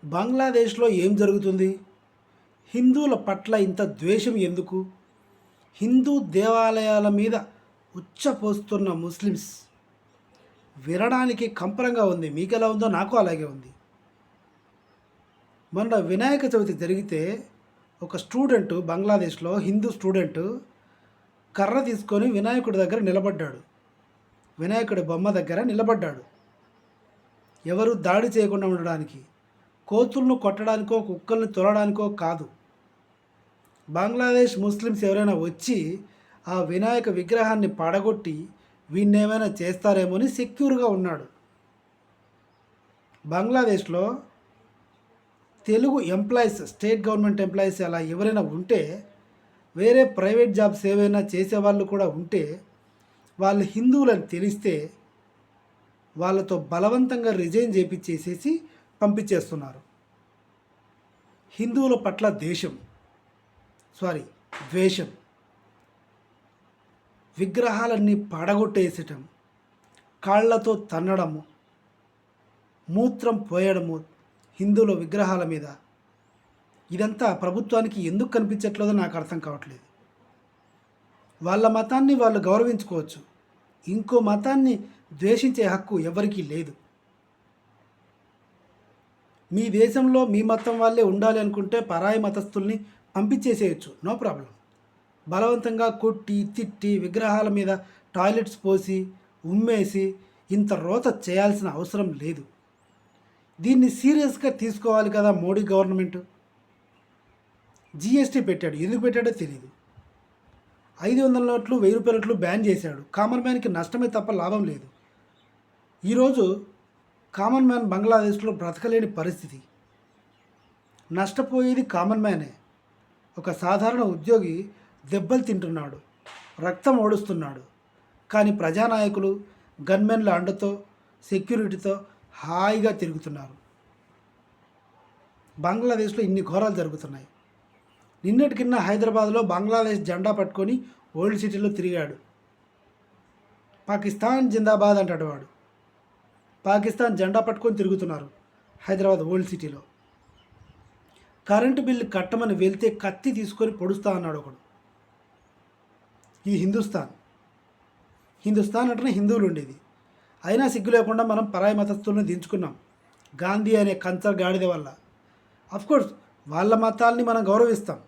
బంగ్లాదేశ్లో ఏం జరుగుతుంది? హిందువుల పట్ల ఇంత ద్వేషం ఎందుకు? హిందూ దేవాలయాల మీద ఉచ్చపోస్తున్న ముస్లిమ్స్ వినడానికి కంపరంగా ఉంది. మీకు ఎలా ఉందో నాకు అలాగే ఉంది. మొన్న వినాయక చవితి జరిగితే ఒక స్టూడెంట్ బంగ్లాదేశ్లో హిందూ స్టూడెంట్ కర్ర తీసుకొని వినాయకుడి దగ్గర నిలబడ్డాడు. వినాయకుడి బొమ్మ దగ్గర నిలబడ్డాడు. ఎవరు దాడి చేయకుండా ఉండడానికి, కోతులను కొట్టడానికో కుక్కల్ని తొలడానికో కాదు. బంగ్లాదేశ్ ముస్లిమ్స్ ఎవరైనా వచ్చి ఆ వినాయక విగ్రహాన్ని పడగొట్టి వీన్నేమైనా చేస్తారేమో అని సెక్యూర్గా ఉన్నాడు. బంగ్లాదేశ్లో Telugu employees, state government employees అలా ఎవరైనా ఉంటే, వేరే ప్రైవేట్ జాబ్స్ ఏవైనా చేసేవాళ్ళు కూడా ఉంటే, వాళ్ళు హిందువులని తెలిస్తే వాళ్ళతో బలవంతంగా రిజైన్ చేపించేసేసి పంపించేస్తున్నారు. హిందువుల పట్ల ద్వేషం, విగ్రహాలన్నీ పడగొట్టేసటం, కాళ్లతో తన్నడము, మూత్రం పోయడము హిందువుల విగ్రహాల మీద, ఇదంతా ప్రభుత్వానికి ఎందుకు కనిపించట్లేదో నాకు అర్థం కావట్లేదు. వాళ్ళ మతాన్ని వాళ్ళు గౌరవించుకోవచ్చు, ఇంకో మతాన్ని ద్వేషించే హక్కు ఎవరికీ లేదు. మీ దేశంలో మీ మతం వాళ్ళే ఉండాలి అనుకుంటే పరాయి మతస్థుల్ని పంపించేసేయచ్చు, నో ప్రాబ్లం. బలవంతంగా కొట్టి తిట్టి విగ్రహాల మీద టాయిలెట్స్ పోసి ఉమ్మేసి ఇంత రోత చేయాల్సిన అవసరం లేదు. దీన్ని సీరియస్గా తీసుకోవాలి కదా మోడీ గవర్నమెంట్. జిఎస్టీ పెట్టాడు, ఎందుకు పెట్టాడో తెలియదు. 500 నోట్లు 1000 రూపాయల నోట్లు బ్యాన్ చేశాడు. కామన్ మ్యాన్కి నష్టమే తప్ప లాభం లేదు. ఈరోజు కామన్ మ్యాన్ బంగ్లాదేశ్లో బ్రతకలేని పరిస్థితి. నష్టపోయేది కామన్ మ్యానే. ఒక సాధారణ ఉద్యోగి దెబ్బలు తింటున్నాడు, రక్తం ఓడుస్తున్నాడు. కానీ ప్రజానాయకులు గన్మెన్ల అండతో, సెక్యూరిటీతో హాయిగా తిరుగుతున్నారు. బంగ్లాదేశ్లో ఇన్ని ఘోరాలు జరుగుతున్నాయి. నిన్నటికిన్న హైదరాబాద్లో బంగ్లాదేశ్ జెండా పట్టుకొని ఓల్డ్ సిటీలో తిరిగాడు. పాకిస్తాన్ జిందాబాద్ అంటాడు వాడు. పాకిస్తాన్ జెండా పట్టుకొని తిరుగుతున్నారు హైదరాబాద్ ఓల్డ్ సిటీలో. కరెంటు బిల్లు కట్టమని వెళ్తే కత్తి తీసుకొని పొడుస్తా అన్నాడు ఒకడు. ఈ హిందుస్థాన్ అంటేనే హిందువులు ఉండేది. అయినా సిగ్గు లేకుండా మనం పరాయి మతస్థులను దించుకున్నాం గాంధీ అనే కంచర్ గాడిద వల్ల. అఫ్కోర్స్ వాళ్ళ మతాల్ని మనం గౌరవిస్తాం,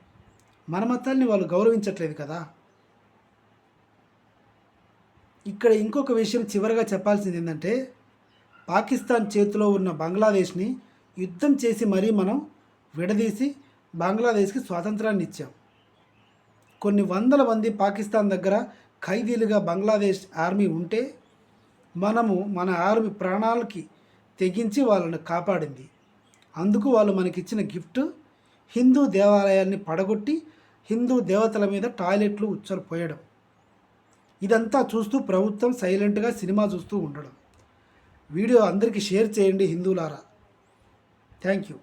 మన మతాల్ని వాళ్ళు గౌరవించట్లేదు కదా. ఇక్కడ ఇంకొక విషయం చివరిగా చెప్పాల్సింది ఏంటంటే, పాకిస్తాన్ చేతిలో ఉన్న బంగ్లాదేశ్ని యుద్ధం చేసి మరీ మనం విడదీసి బంగ్లాదేశ్కి స్వాతంత్రాన్ని ఇచ్చాం. కొన్ని వందల మంది పాకిస్తాన్ దగ్గర ఖైదీలుగా బంగ్లాదేశ్ ఆర్మీ ఉంటే మనము మన ఆర్మీ ప్రాణాలకి తెగించి వాళ్ళని కాపాడింది. అందుకు వాళ్ళు మనకిచ్చిన గిఫ్ట్ హిందూ దేవాలయాల్ని పడగొట్టి హిందూ దేవతల మీద టాయిలెట్లు ఉచ్చలు పోయడం. ఇదంతా చూస్తూ ప్రభుత్వం సైలెంట్గా సినిమా చూస్తూ ఉండడం. వీడియో అందరికీ షేర్ చేయండి హిందువులారా. Thank you.